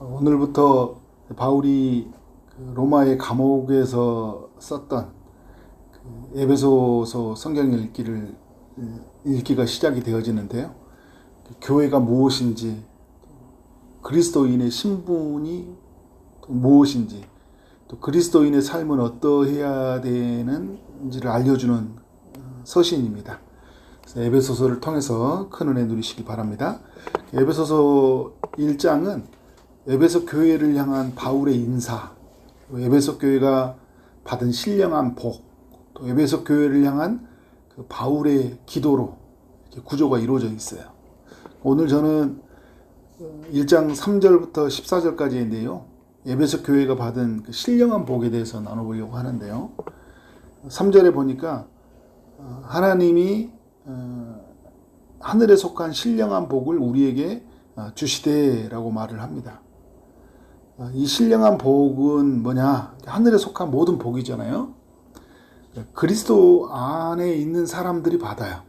오늘부터 바울이 로마의 감옥에서 썼던 에베소서 성경 읽기가 시작이 되어지는데요. 교회가 무엇인지, 그리스도인의 신분이 무엇인지, 또 그리스도인의 삶은 어떠해야 되는지를 알려주는 서신입니다. 그래서 에베소서를 통해서 큰 은혜 누리시기 바랍니다. 에베소서 1장은 에베소 교회를 향한 바울의 인사, 에베소 교회가 받은 신령한 복, 또 에베소 교회를 향한 그 바울의 기도로 구조가 이루어져 있어요. 오늘 저는 1장 3절부터 14절까지인데요. 에베소 교회가 받은 그 신령한 복에 대해서 나눠보려고 하는데요. 3절에 보니까 하나님이 하늘에 속한 신령한 복을 우리에게 주시되라고 말을 합니다. 이 신령한 복은 뭐냐? 하늘에 속한 모든 복이잖아요. 그리스도 안에 있는 사람들이 받아요.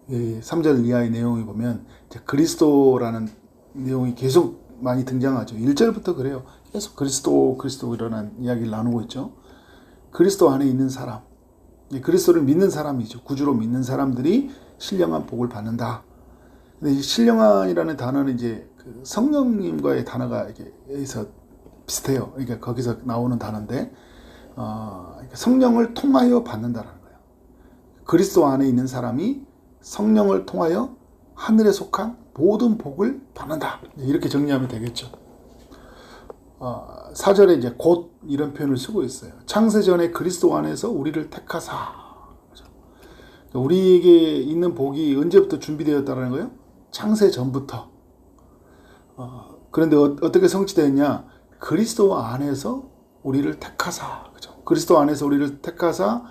3절 이하의 내용을 보면 그리스도라는 내용이 계속 많이 등장하죠. 1절부터 그래요. 계속 그리스도 이라는 이야기를 나누고 있죠. 그리스도 안에 있는 사람, 그리스도를 믿는 사람이죠. 구주로 믿는 사람들이 신령한 복을 받는다. 근데 이 신령한이라는 단어는 이제 그 성령님과의 단어가 여기서 비슷해요. 그러니까 거기서 나오는 단어인데, 성령을 통하여 받는다는 거예요. 그리스도 안에 있는 사람이 성령을 통하여 하늘에 속한 모든 복을 받는다. 이렇게 정리하면 되겠죠. 4절에 이제 곧 이런 표현을 쓰고 있어요. 창세전에 그리스도 안에서 우리를 택하사. 우리에게 있는 복이 언제부터 준비되었다는 거예요? 창세전부터. 그런데 어떻게 성취되었냐? 그리스도 안에서 우리를 택하사. 그죠? 그리스도 안에서 우리를 택하사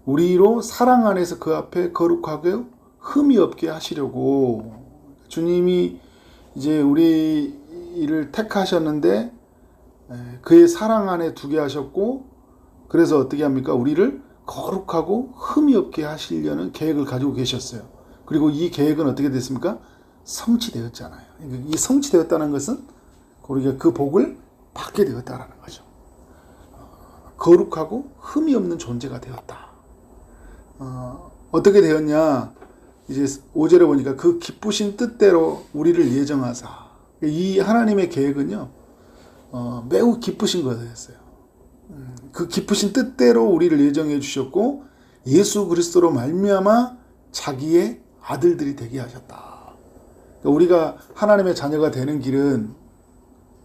우리로 사랑 안에서 그 앞에 거룩하게 흠이 없게 하시려고. 주님이 이제 우리를 택하셨는데 그의 사랑 안에 두게 하셨고, 그래서 어떻게 합니까? 우리를 거룩하고 흠이 없게 하시려는 계획을 가지고 계셨어요. 그리고 이 계획은 어떻게 됐습니까? 성취되었잖아요. 이 성취되었다는 것은 우리가 그 복을 받게 되었다는 거죠. 거룩하고 흠이 없는 존재가 되었다. 어떻게 되었냐? 이제 5절에 보니까 그 기쁘신 뜻대로 우리를 예정하사. 이 하나님의 계획은요, 매우 기쁘신 거였어요. 그 기쁘신 뜻대로 우리를 예정해 주셨고, 예수 그리스도로 말미암아 자기의 아들들이 되게 하셨다. 우리가 하나님의 자녀가 되는 길은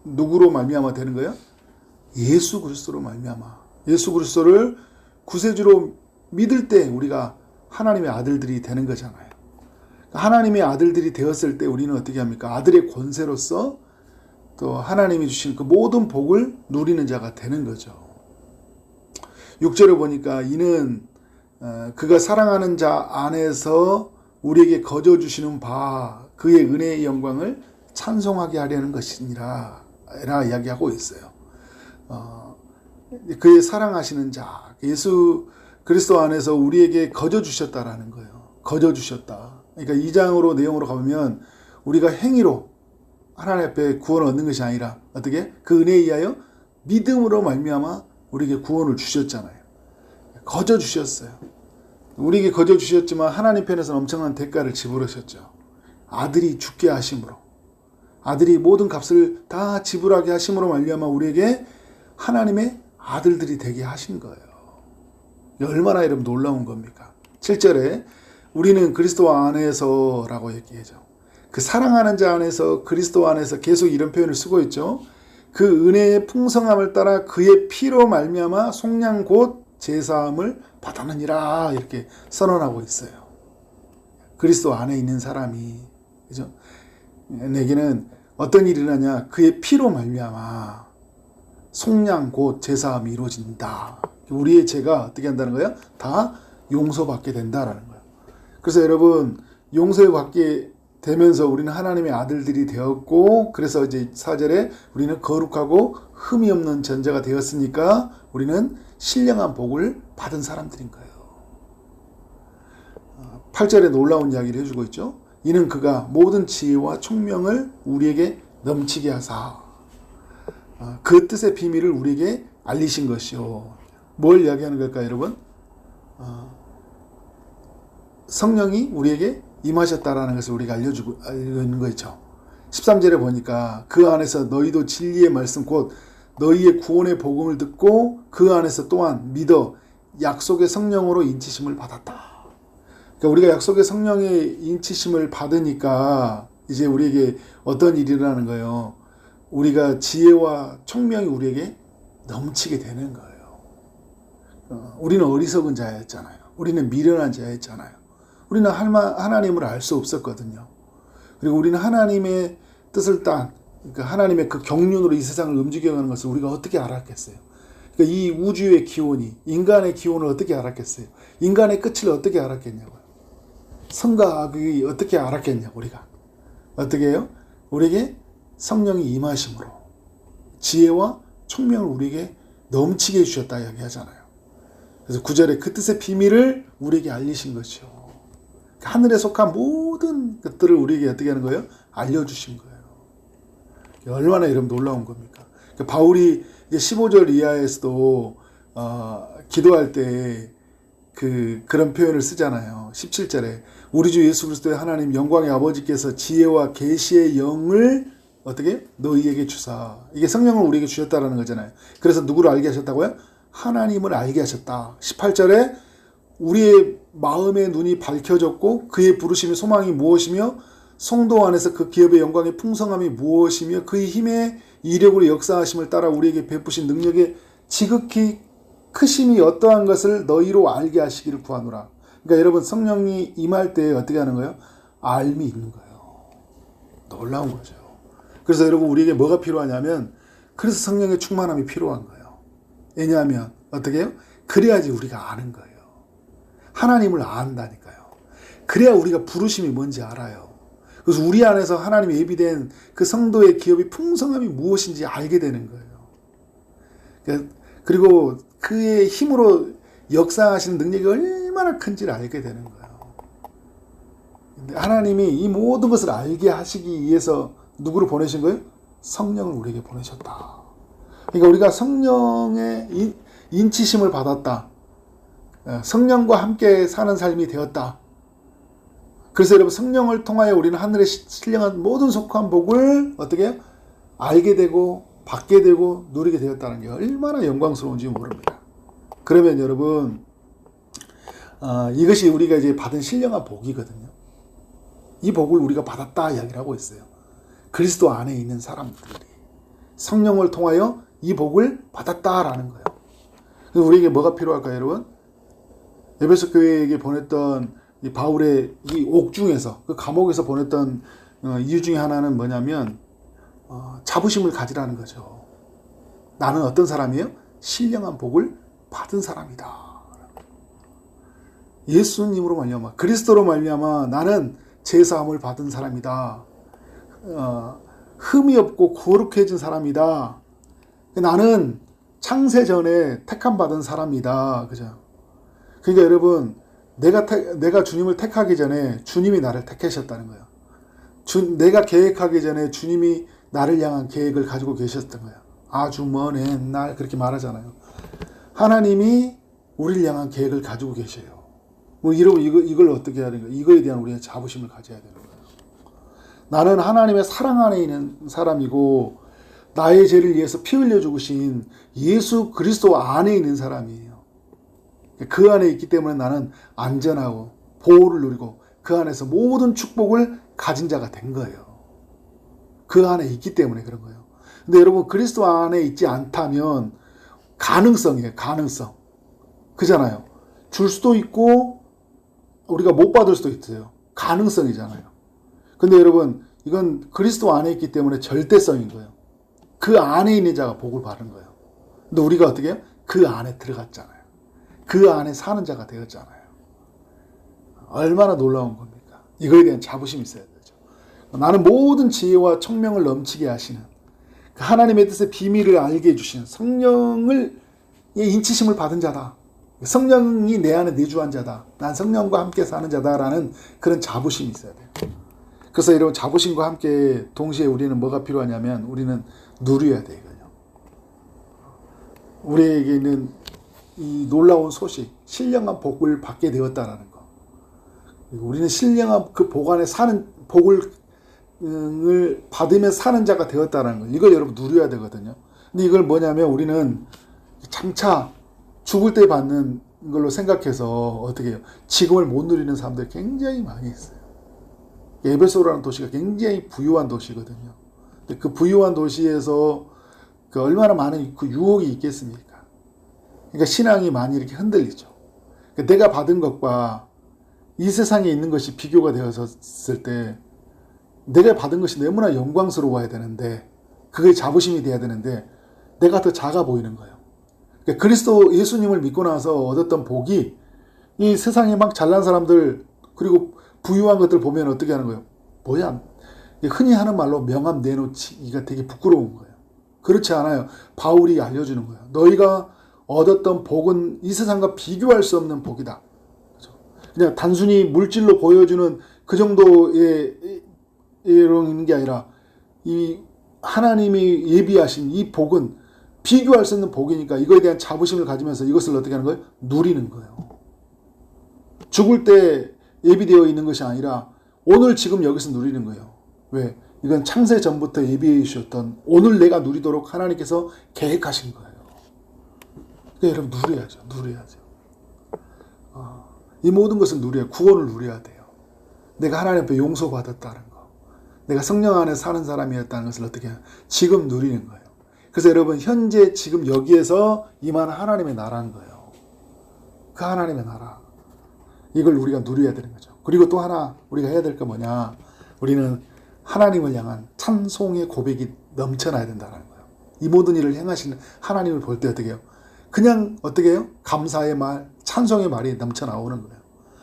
누구로 말미암아 되는 거예요? 예수 그리스도로 말미암아. 예수 그리스도를 구세주로 믿을 때 우리가 하나님의 아들들이 되는 거잖아요. 하나님의 아들들이 되었을 때 우리는 어떻게 합니까? 아들의 권세로서 또 하나님이 주신 그 모든 복을 누리는 자가 되는 거죠. 6절을 보니까 이는 그가 사랑하는 자 안에서 우리에게 거저 주시는 바 그의 은혜의 영광을 찬송하게 하려는 것이니라 라 이야기하고 있어요. 그의 사랑하시는 자, 예수 그리스도 안에서 우리에게 거저 주셨다라는 거예요. 거저 주셨다. 그러니까 2장으로 내용으로 가보면 우리가 행위로 하나님 앞에 구원을 얻는 것이 아니라 어떻게? 그 은혜에 의하여 믿음으로 말미암아 우리에게 구원을 주셨잖아요. 거저 주셨어요. 우리에게 거저 주셨지만 하나님 편에서는 엄청난 대가를 지불하셨죠. 아들이 죽게 하심으로, 아들이 모든 값을 다 지불하게 하심으로 말미암아 우리에게 하나님의 아들들이 되게 하신 거예요. 얼마나 여러분 놀라운 겁니까? 7절에 우리는 그리스도 안에서 라고 얘기하죠. 그 사랑하는 자 안에서, 그리스도 안에서 계속 이런 표현을 쓰고 있죠. 그 은혜의 풍성함을 따라 그의 피로 말미암아 속량 곧 제사함을 받았느니라 이렇게 선언하고 있어요. 그리스도 안에 있는 사람이, 그죠? 내게는 어떤 일이 일어나냐? 그의 피로 말미암아 속량 곧 제사함이 이루어진다. 우리의 죄가 어떻게 한다는 거예요? 다 용서받게 된다라는 거예요. 그래서 여러분, 용서받게 되면서 우리는 하나님의 아들들이 되었고, 그래서 이제 4절에 우리는 거룩하고 흠이 없는 전자가 되었으니까 우리는 신령한 복을 받은 사람들인 거예요. 8절에 놀라운 이야기를 해주고 있죠. 이는 그가 모든 지혜와 총명을 우리에게 넘치게 하사. 그 뜻의 비밀을 우리에게 알리신 것이요. 뭘 이야기하는 걸까요, 여러분? 성령이 우리에게 임하셨다라는 것을 우리가 알려주고 있는 거죠. 13절에 보니까 그 안에서 너희도 진리의 말씀 곧 너희의 구원의 복음을 듣고 그 안에서 또한 믿어 약속의 성령으로 인치심을 받았다. 그러니까 우리가 약속의 성령의 인치심을 받으니까 이제 우리에게 어떤 일이 일어나는 거예요. 우리가 지혜와 총명이 우리에게 넘치게 되는 거예요. 우리는 어리석은 자였잖아요. 우리는 미련한 자였잖아요. 우리는 하나님을 알 수 없었거든요. 그리고 우리는 하나님의 뜻을 그러니까 하나님의 그 경륜으로 이 세상을 움직여가는 것을 우리가 어떻게 알았겠어요? 그러니까 이 우주의 기원이, 인간의 기원을 어떻게 알았겠어요? 인간의 끝을 어떻게 알았겠냐고요? 선과 악이 어떻게 알았겠냐고, 우리가. 어떻게 해요? 우리에게 성령이 임하심으로 지혜와 총명을 우리에게 넘치게 해주셨다 이야기하잖아요. 그래서 9절에 그 뜻의 비밀을 우리에게 알리신 것이요. 하늘에 속한 모든 것들을 우리에게 어떻게 하는 거예요? 알려주신 거예요. 얼마나 여러분 놀라운 겁니까? 그러니까 바울이 이제 15절 이하에서도 기도할 때 그런 표현을 쓰잖아요. 17절에 우리 주 예수 그리스도의 하나님 영광의 아버지께서 지혜와 계시의 영을 어떻게? 너희에게 주사. 이게 성령을 우리에게 주셨다라는 거잖아요. 그래서 누구를 알게 하셨다고요? 하나님을 알게 하셨다. 18절에 우리의 마음의 눈이 밝혀졌고 그의 부르심의 소망이 무엇이며 성도 안에서 그 기업의 영광의 풍성함이 무엇이며 그의 힘의 이력으로 역사하심을 따라 우리에게 베푸신 능력의 지극히 크심이 어떠한 것을 너희로 알게 하시기를 구하노라. 그러니까 여러분 성령이 임할 때 어떻게 하는 거예요? 알미 있는 거예요. 놀라운 거죠. 그래서 여러분 우리에게 뭐가 필요하냐면 그래서 성령의 충만함이 필요한 거예요. 왜냐하면 어떻게 해요? 그래야지 우리가 아는 거예요. 하나님을 안다니까요. 그래야 우리가 부르심이 뭔지 알아요. 그래서 우리 안에서 하나님이 예비된 그 성도의 기업이 풍성함이 무엇인지 알게 되는 거예요. 그리고 그의 힘으로 역사하시는 능력이 얼마나 큰지를 알게 되는 거예요. 근데 하나님이 이 모든 것을 알게 하시기 위해서 누구를 보내신 거예요? 성령을 우리에게 보내셨다. 그러니까 우리가 성령의 인치심을 받았다. 성령과 함께 사는 삶이 되었다. 그래서 여러분 성령을 통하여 우리는 하늘에 신령한 모든 속한 복을 어떻게 해요? 알게 되고 받게 되고 누리게 되었다는 게 얼마나 영광스러운지 모릅니다. 그러면 여러분 이것이 우리가 이제 받은 신령한 복이거든요. 이 복을 우리가 받았다 이야기를 하고 있어요. 그리스도 안에 있는 사람들이 성령을 통하여 이 복을 받았다라는 거예요. 그래서 우리에게 뭐가 필요할까요, 여러분? 에베소 교회에게 보냈던 이 바울의 이 옥중에서 그 감옥에서 보냈던 이유 중에 하나는 뭐냐면 자부심을 가지라는 거죠. 나는 어떤 사람이에요? 신령한 복을 받은 사람이다. 예수님으로 말미암아 그리스도로 말미암아 나는 제사함을 받은 사람이다. 흠이 없고 거룩해진 사람이다. 나는 창세 전에 택함 받은 사람이다. 그죠? 그러니까 여러분 내가 주님을 택하기 전에 주님이 나를 택하셨다는 거예요. 내가 계획하기 전에 주님이 나를 향한 계획을 가지고 계셨던 거예요. 아주 먼 옛날 그렇게 말하잖아요. 하나님이 우리를 향한 계획을 가지고 계셔요. 뭐 이걸 어떻게 해야 되는 거예요? 이거에 대한 우리가 자부심을 가져야 되는 거예요. 나는 하나님의 사랑 안에 있는 사람이고 나의 죄를 위해서 피 흘려 죽으신 예수 그리스도 안에 있는 사람이에요. 그 안에 있기 때문에 나는 안전하고 보호를 누리고 그 안에서 모든 축복을 가진 자가 된 거예요. 그 안에 있기 때문에 그런 거예요. 근데 여러분 그리스도 안에 있지 않다면 가능성이에요. 가능성. 그잖아요. 줄 수도 있고 우리가 못 받을 수도 있어요. 가능성이잖아요. 근데 여러분 이건 그리스도 안에 있기 때문에 절대성인 거예요. 그 안에 있는 자가 복을 받은 거예요. 근데 우리가 어떻게 해요? 그 안에 들어갔잖아요. 그 안에 사는 자가 되었잖아요. 얼마나 놀라운 겁니까? 이거에 대한 자부심이 있어야 되죠. 나는 모든 지혜와 총명을 넘치게 하시는 하나님의 뜻의 비밀을 알게 해주시는 성령의 인치심을 받은 자다. 성령이 내 안에 내주한 자다. 난 성령과 함께 사는 자다라는 그런 자부심이 있어야 돼요. 그래서 이런 자부심과 함께 동시에 우리는 뭐가 필요하냐면 우리는 누려야 돼요. 우리에게는 이 놀라운 소식, 신령한 복을 받게 되었다라는 거. 우리는 신령한 그 복 안에 사는 복을 받으며 사는 자가 되었다는 거. 이걸 여러분 누려야 되거든요. 근데 이걸 뭐냐면 우리는 장차 죽을 때 받는 걸로 생각해서 어떻게 해요? 지금을 못 누리는 사람들이 굉장히 많이 있어요. 에베소라는 도시가 굉장히 부유한 도시거든요. 근데 그 부유한 도시에서 그 얼마나 많은 그 유혹이 있겠습니까? 그러니까 신앙이 많이 이렇게 흔들리죠. 그러니까 내가 받은 것과 이 세상에 있는 것이 비교가 되었을 때 내가 받은 것이 너무나 영광스러워야 되는데 그게 자부심이 돼야 되는데 내가 더 작아 보이는 거예요. 그러니까 그리스도 예수님을 믿고 나서 얻었던 복이 이 세상에 막 잘난 사람들 그리고 부유한 것들 보면 어떻게 하는 거예요? 뭐야? 흔히 하는 말로 명함 내놓기가 되게 부끄러운 거예요. 그렇지 않아요. 바울이 알려주는 거예요. 너희가 얻었던 복은 이 세상과 비교할 수 없는 복이다. 그냥 단순히 물질로 보여주는 그 정도의 있는 게 아니라 이 하나님이 예비하신 이 복은 비교할 수 없는 복이니까 이거에 대한 자부심을 가지면서 이것을 어떻게 하는 거예요? 누리는 거예요. 죽을 때 예비되어 있는 것이 아니라 오늘 지금 여기서 누리는 거예요. 왜? 이건 창세 전부터 예비해 주셨던 오늘 내가 누리도록 하나님께서 계획하신 거예요. 그러니까 여러분 누려야죠. 이 모든 것을 누려야 구원을 누려야 돼요. 내가 하나님 앞에 용서받았다는 거. 내가 성령 안에 사는 사람이었다는 것을 어떻게 해요? 지금 누리는 거예요. 그래서 여러분 현재 지금 여기에서 임하는 하나님의 나라인 거예요. 그 하나님의 나라. 이걸 우리가 누려야 되는 거죠. 그리고 또 하나 우리가 해야 될 게 뭐냐. 우리는 하나님을 향한 찬송의 고백이 넘쳐나야 된다는 거예요. 이 모든 일을 행하시는 하나님을 볼 때 어떻게 해요? 그냥 어떻게 해요? 감사의 말, 찬송의 말이 넘쳐나오는 거예요.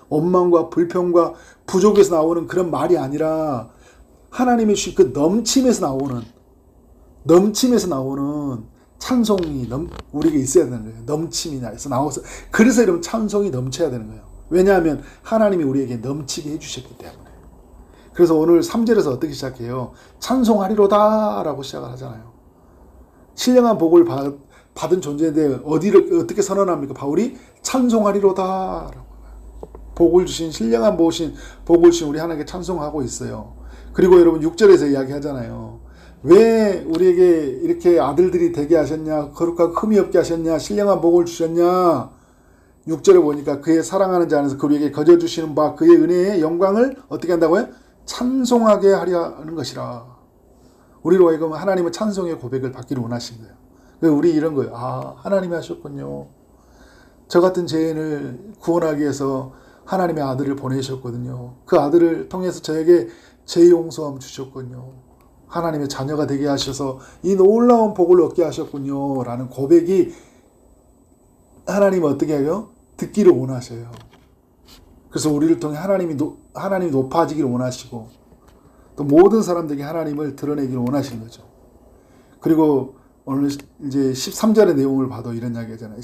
원망과 불평과 부족에서 나오는 그런 말이 아니라 하나님의 주신 그 넘침에서 나오는 찬송이 우리에게 있어야 되는 거예요. 넘침이 나와서. 그래서 여러분 찬송이 넘쳐야 되는 거예요. 왜냐하면 하나님이 우리에게 넘치게 해주셨기 때문에. 그래서 오늘 3절에서 어떻게 시작해요? 찬송하리로다 라고 시작을 하잖아요. 신령한 복을 받은 존재인데 어떻게 선언합니까? 바울이 찬송하리로다 라고. 복을 주신 신령한 복을 주신 우리 하나님께 찬송하고 있어요. 그리고 여러분 6절에서 이야기하잖아요. 왜 우리에게 이렇게 아들들이 되게 하셨냐? 거룩하고 흠이 없게 하셨냐? 신령한 복을 주셨냐? 6절에 보니까 그의 사랑하는 자 안에서 그에게 거저주시는 바 그의 은혜의 영광을 어떻게 한다고요? 찬송하게 하려 하는 것이라. 우리로 하여금 하나님은 찬송의 고백을 받기를 원하신 거예요. 우리 이런 거예요. 하나님이 하셨군요. 저 같은 죄인을 구원하기 위해서 하나님의 아들을 보내셨거든요. 그 아들을 통해서 저에게 죄 용서함 주셨군요. 하나님의 자녀가 되게 하셔서 이 놀라운 복을 얻게 하셨군요. 라는 고백이 하나님은 어떻게 해요? 듣기를 원하셔요. 그래서 우리를 통해 하나님이 높아지기를 원하시고 또 모든 사람들에게 하나님을 드러내기를 원하시는 거죠. 그리고 오늘 이제 13절의 내용을 봐도 이런 이야기 하잖아요.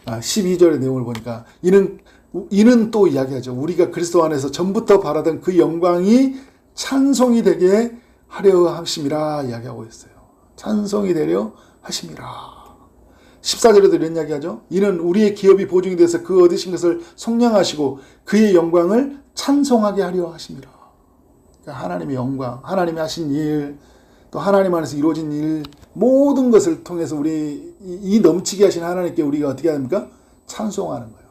12절의 내용을 보니까 이는 또 이야기하죠. 우리가 그리스도 안에서 전부터 바라던 그 영광이 찬송이 되게 하려 하심이라 이야기하고 있어요. 찬송이 되려 하심이라. 14절에도 이런 이야기하죠. 이는 우리의 기업이 보증이 돼서 그 얻으신 것을 속량하시고 그의 영광을 찬송하게 하려 하심이라. 그러니까 하나님의 영광, 하나님이 하신 일, 또 하나님 안에서 이루어진 일, 모든 것을 통해서 우리 이 넘치게 하신 하나님께 우리가 어떻게 합니까? 찬송하는 거예요.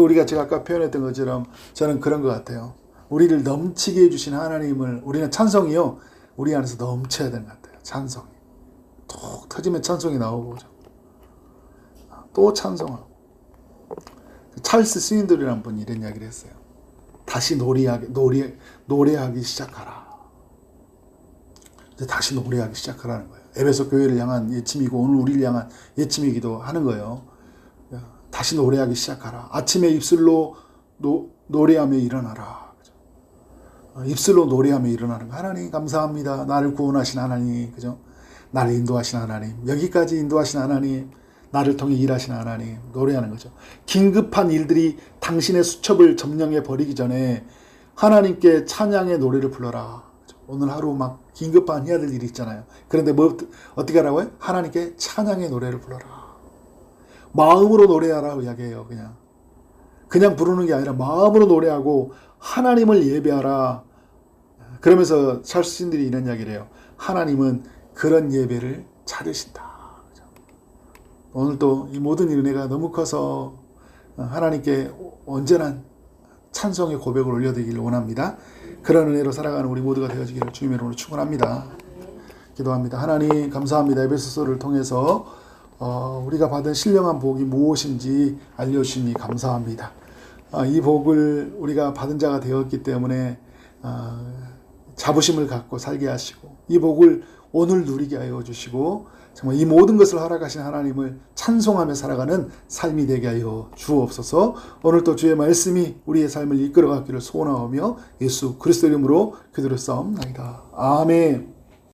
우리가 제가 아까 표현했던 것처럼 저는 그런 것 같아요. 우리를 넘치게 해주신 하나님을 우리는 찬송이요. 우리 안에서 넘쳐야 되는 것 같아요. 찬송이. 톡 터지면 찬송이 나오고 또 찬송하고. 찰스 스윈들이라는 분이 이런 이야기를 했어요. 다시 노래하기 시작하라. 다시 노래하기 시작하라는 거예요. 에베소 교회를 향한 예침이고 오늘 우리를 향한 예침이기도 하는 거예요. 다시 노래하기 시작하라. 아침에 입술로 노래하며 일어나라. 입술로 노래하며 일어나는 거. 하나님 감사합니다. 나를 구원하신 하나님, 그죠? 나를 인도하신 하나님, 여기까지 인도하신 하나님, 나를 통해 일하신 하나님, 노래하는 거죠. 긴급한 일들이 당신의 수첩을 점령해 버리기 전에 하나님께 찬양의 노래를 불러라. 오늘 하루 막 긴급한 해야 될 일이 있잖아요. 그런데 어떻게 하라고요? 하나님께 찬양의 노래를 불러라. 마음으로 노래하라고 이야기해요. 그냥 부르는 게 아니라 마음으로 노래하고 하나님을 예배하라. 그러면서 찰스 신들이 이런 이야기를 해요. 하나님은 그런 예배를 찾으신다. 오늘도 이 모든 은혜가 너무 커서 하나님께 온전한 찬송의 고백을 올려드리기를 원합니다. 그런 은혜로 살아가는 우리 모두가 되어지기를 주님의 이름으로 축원합니다. 기도합니다. 하나님 감사합니다. 에베소서를 통해서 우리가 받은 신령한 복이 무엇인지 알려주시니 감사합니다. 이 복을 우리가 받은 자가 되었기 때문에 자부심을 갖고 살게 하시고 이 복을 오늘 누리게 하여 주시고 정말 이 모든 것을 허락하신 하나님을 찬송하며 살아가는 삶이 되게 하여 주옵소서. 오늘 또 주의 말씀이 우리의 삶을 이끌어가기를 소원하며 예수 그리스도 이름으로 기도를 싸움나이다. 아멘.